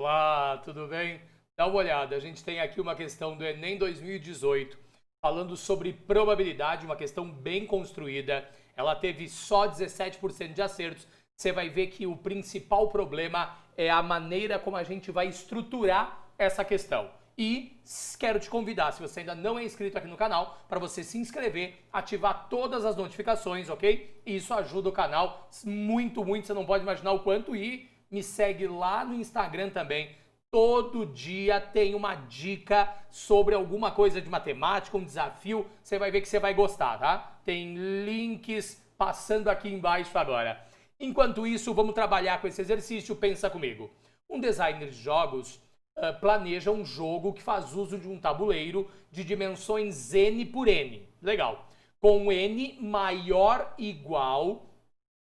Olá, tudo bem? Dá uma olhada, a gente tem aqui uma questão do Enem 2018, falando sobre probabilidade, uma questão bem construída. Ela teve só 17% de acertos. Você vai ver que o principal problema é a maneira como a gente vai estruturar essa questão. E quero te convidar, se você ainda não é inscrito aqui no canal, para você se inscrever, ativar todas as notificações, ok? Isso ajuda o canal muito, muito, você não pode imaginar o quanto. E me segue lá no Instagram também. Todo dia tem uma dica sobre alguma coisa de matemática, um desafio. Você vai ver que você vai gostar, tá? Tem links passando aqui embaixo agora. Enquanto isso, vamos trabalhar com esse exercício. Pensa comigo. Um designer de jogos planeja um jogo que faz uso de um tabuleiro de dimensões n por n. Legal. Com n maior ou igual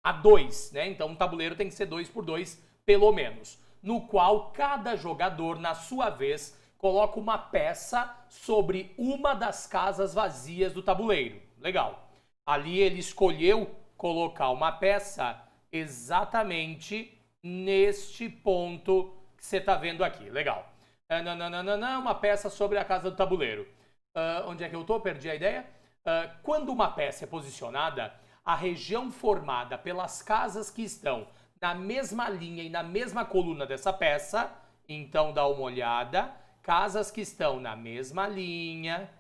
a 2, né? Então um tabuleiro tem que ser 2 por 2, pelo menos. No qual cada jogador, na sua vez, coloca uma peça sobre uma das casas vazias do tabuleiro. Legal. Ali ele escolheu colocar uma peça exatamente neste ponto que você está vendo aqui. Legal. Uma peça sobre a casa do tabuleiro. Onde é que eu estou? Perdi a ideia. Quando uma peça é posicionada, a região formada pelas casas que estão na mesma linha e na mesma coluna dessa peça, então dá uma olhada, casas que estão na mesma linha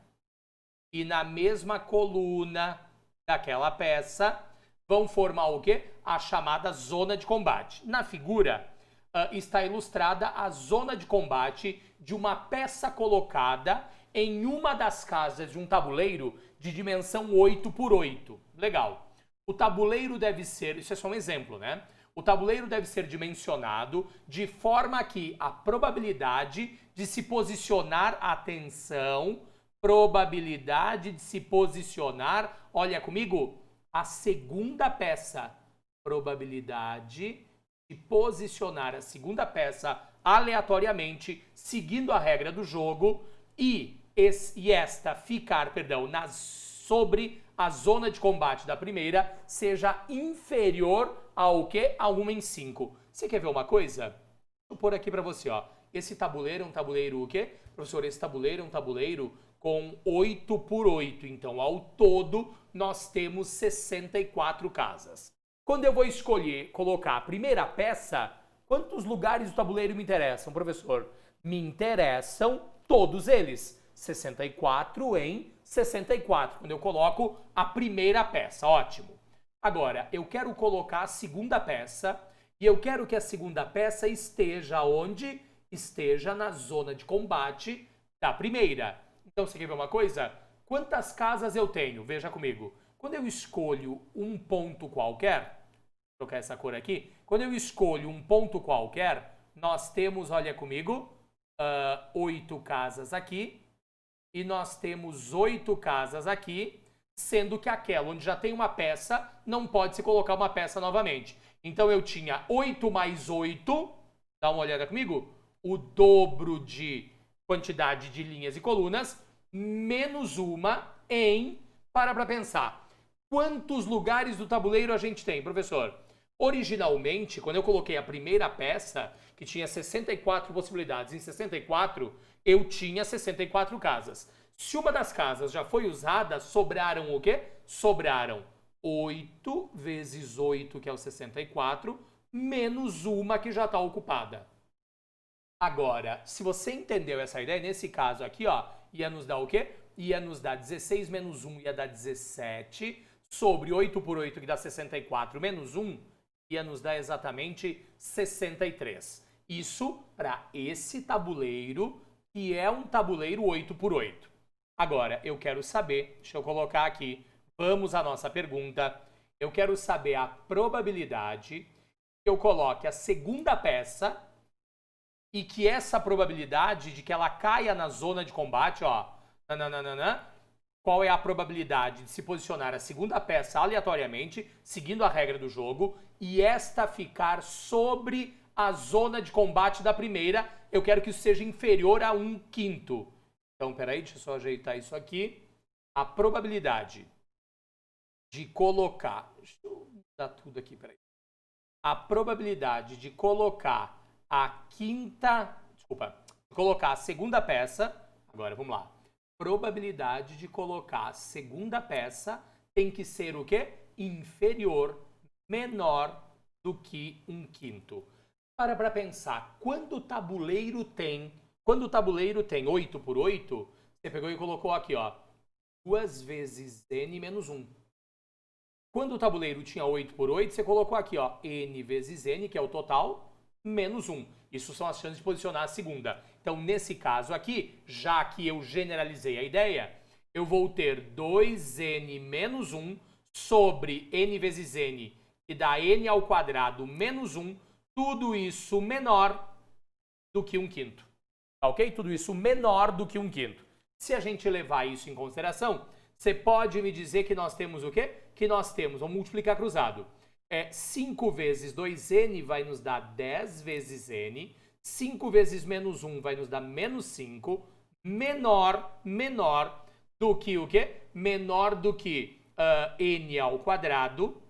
e na mesma coluna daquela peça, vão formar o quê? A chamada zona de combate. Na figura está ilustrada a zona de combate de uma peça colocada em uma das casas de um tabuleiro de dimensão 8 por 8. Legal. O tabuleiro deve ser, isso é só um exemplo, né? O tabuleiro deve ser dimensionado de forma que a probabilidade de se posicionar, atenção, probabilidade de se posicionar, olha comigo, a segunda peça, probabilidade de posicionar a segunda peça aleatoriamente, seguindo a regra do jogo, e esta ficar, sobre a zona de combate da primeira seja inferior ao quê? A 1 em 5. Você quer ver uma coisa? Deixa eu pôr aqui para você, ó. Esse tabuleiro é um tabuleiro o quê? Professor, esse tabuleiro é um tabuleiro com 8 por 8. Então, ao todo, nós temos 64 casas. Quando eu vou escolher colocar a primeira peça, quantos lugares do tabuleiro me interessam, professor? Me interessam todos eles. 64 em 64, quando eu coloco a primeira peça, ótimo. Agora, eu quero colocar a segunda peça e eu quero que a segunda peça esteja onde? Esteja na zona de combate da primeira. Então, você quer ver uma coisa? Quantas casas eu tenho? Veja comigo. Quando eu escolho um ponto qualquer, vou trocar essa cor aqui, quando eu escolho um ponto qualquer, nós temos, olha comigo, 8 casas aqui, e nós temos 8 casas aqui, sendo que aquela onde já tem uma peça, não pode se colocar uma peça novamente. Então eu tinha 8 mais 8, dá uma olhada comigo, o dobro de quantidade de linhas e colunas, menos uma em, para pensar, quantos lugares do tabuleiro a gente tem, professor? Originalmente, quando eu coloquei a primeira peça, que tinha 64 possibilidades, em 64, eu tinha 64 casas. Se uma das casas já foi usada, sobraram o quê? Sobraram 8 vezes 8, que é o 64, menos uma que já está ocupada. Agora, se você entendeu essa ideia, nesse caso aqui, ó, ia nos dar o quê? Ia nos dar 16 menos 1, ia dar 17, sobre 8 por 8, que dá 64, menos 1, ia nos dar exatamente 63. Isso para esse tabuleiro, que é um tabuleiro 8 por 8. Agora, eu quero saber, deixa eu colocar aqui, vamos à nossa pergunta. Eu quero saber a probabilidade que eu coloque a segunda peça e que essa probabilidade de que ela caia na zona de combate, ó, qual é a probabilidade de se posicionar a segunda peça aleatoriamente, seguindo a regra do jogo, e esta ficar sobre a zona de combate da primeira, eu quero que isso seja inferior a 1/5. Então, peraí, deixa eu só ajeitar isso aqui. A probabilidade de colocar... Deixa eu mudar tudo aqui, peraí. A probabilidade de colocar colocar a segunda peça, agora vamos lá. Probabilidade de colocar a segunda peça tem que ser o quê? Inferior, menor do que 1/5. Para pensar, quando o tabuleiro tem 8 por 8, você pegou e colocou aqui, ó, 2 vezes n menos 1. Quando o tabuleiro tinha 8 por 8, você colocou aqui, ó, n vezes n, que é o total, menos 1. Isso são as chances de posicionar a segunda. Então, nesse caso aqui, já que eu generalizei a ideia, eu vou ter 2n menos 1 sobre n vezes n, que dá n ao quadrado menos 1, tudo isso menor do que 1/5. Tá ok? Tudo isso menor do que 1/5. Se a gente levar isso em consideração, você pode me dizer que nós temos o quê? Que nós temos, vamos multiplicar cruzado. 5 vezes 2n vai nos dar 10 vezes n. 5 vezes menos 1 vai nos dar menos 5. Menor do que o quê? Menor do que n ao quadrado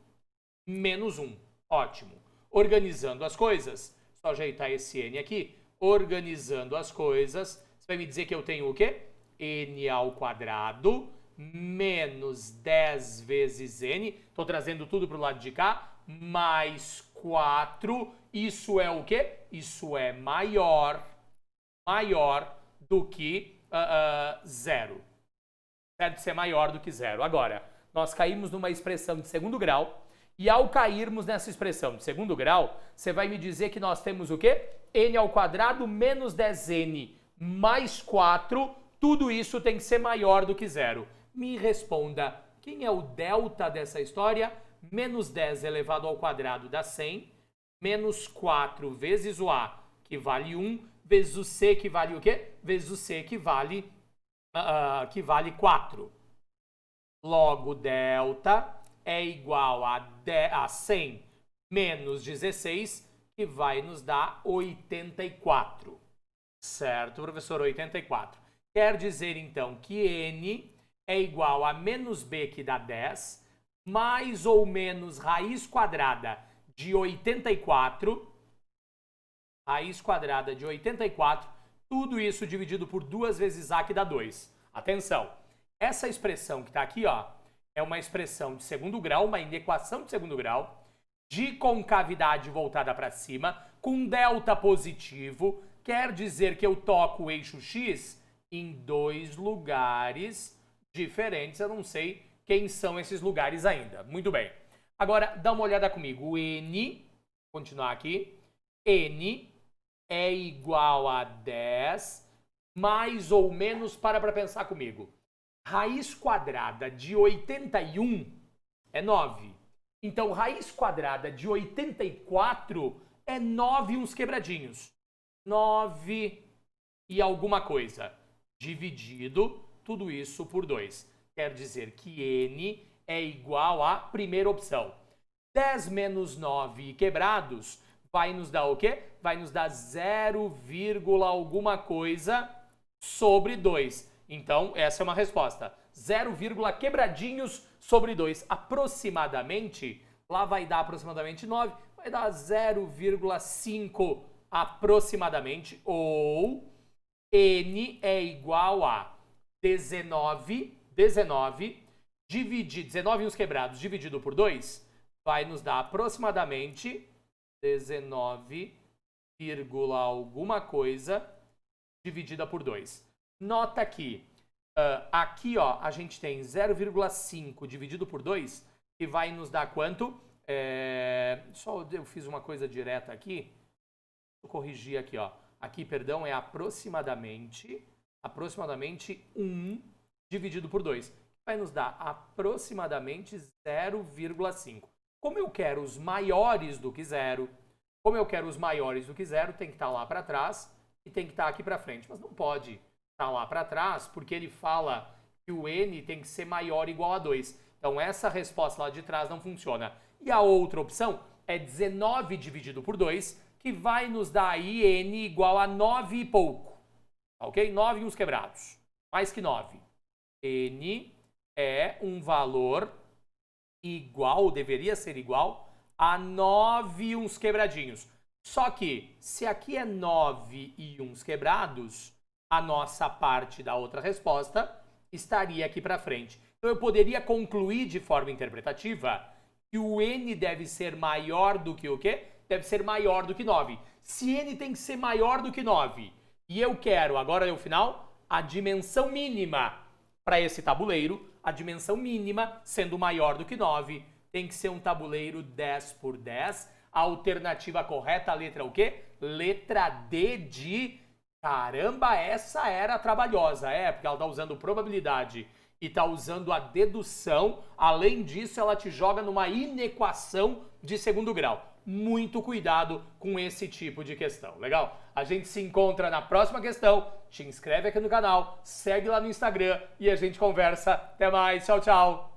menos 1. Ótimo. Organizando as coisas, só ajeitar esse n aqui. Organizando as coisas, você vai me dizer que eu tenho o quê? N ao quadrado menos 10 vezes n. Estou trazendo tudo para o lado de cá. Mais 4. Isso é o quê? Isso é maior do que 0. Certo? Isso é maior do que 0. Agora, nós caímos numa expressão de segundo grau. E ao cairmos nessa expressão de segundo grau, você vai me dizer que nós temos o quê? N ao quadrado menos 10n mais 4. Tudo isso tem que ser maior do que 0. Me responda, quem é o delta dessa história? Menos 10 elevado ao quadrado dá 100, menos 4 vezes o A, que vale 1, vezes o C, que vale o quê? Vezes o C, que vale 4. Logo, delta é igual a 100 menos 16, que vai nos dar 84. Certo, professor? 84. Quer dizer, então, que n é igual a menos b, que dá 10, mais ou menos raiz quadrada de 84, tudo isso dividido por 2 vezes a, que dá 2. Atenção, essa expressão que está aqui, ó, é uma expressão de segundo grau, uma inequação de segundo grau, de concavidade voltada para cima, com delta positivo, quer dizer que eu toco o eixo x em 2 lugares diferentes. Eu não sei quem são esses lugares ainda. Muito bem. Agora, dá uma olhada comigo. O n, vou continuar aqui, n é igual a 10, mais ou menos, para pensar comigo. Raiz quadrada de 81 é 9. Então, raiz quadrada de 84 é 9 e uns quebradinhos. 9 e alguma coisa. Dividido tudo isso por 2. Quer dizer que n é igual à primeira opção. 10 menos 9 quebrados vai nos dar o quê? Vai nos dar 0, alguma coisa sobre 2. Então, essa é uma resposta. 0, quebradinhos sobre 2. Aproximadamente, lá vai dar aproximadamente 9, vai dar 0,5 aproximadamente, ou n é igual a 19 e uns quebrados dividido por 2, vai nos dar aproximadamente 19, alguma coisa dividida por 2. Nota que aqui, ó, a gente tem 0,5 dividido por 2, que vai nos dar quanto? Só eu fiz uma coisa direta aqui. Vou corrigir aqui, ó. Aqui, perdão, é aproximadamente 1 dividido por 2. Vai nos dar aproximadamente 0,5. Como eu quero os maiores do que 0, tem que estar lá para trás e tem que estar aqui para frente. Mas não pode estar lá para trás, porque ele fala que o n tem que ser maior ou igual a 2. Então, essa resposta lá de trás não funciona. E a outra opção é 19 dividido por 2, que vai nos dar aí n igual a 9 e pouco. Ok? 9 e uns quebrados. Mais que 9. N é um valor igual, deveria ser igual, a 9 e uns quebradinhos. Só que, se aqui é 9 e 1 quebrados, a nossa parte da outra resposta estaria aqui para frente. Então, eu poderia concluir de forma interpretativa que o n deve ser maior do que o quê? Deve ser maior do que 9. Se n tem que ser maior do que 9, e eu quero, agora é o final, a dimensão mínima para esse tabuleiro, a dimensão mínima sendo maior do que 9, tem que ser um tabuleiro 10 por 10. A alternativa correta, a letra o quê? Letra D de... Caramba, essa era trabalhosa, porque ela está usando probabilidade e está usando a dedução. Além disso, ela te joga numa inequação de segundo grau. Muito cuidado com esse tipo de questão, legal? A gente se encontra na próxima questão. Te inscreve aqui no canal, segue lá no Instagram e a gente conversa. Até mais, tchau, tchau!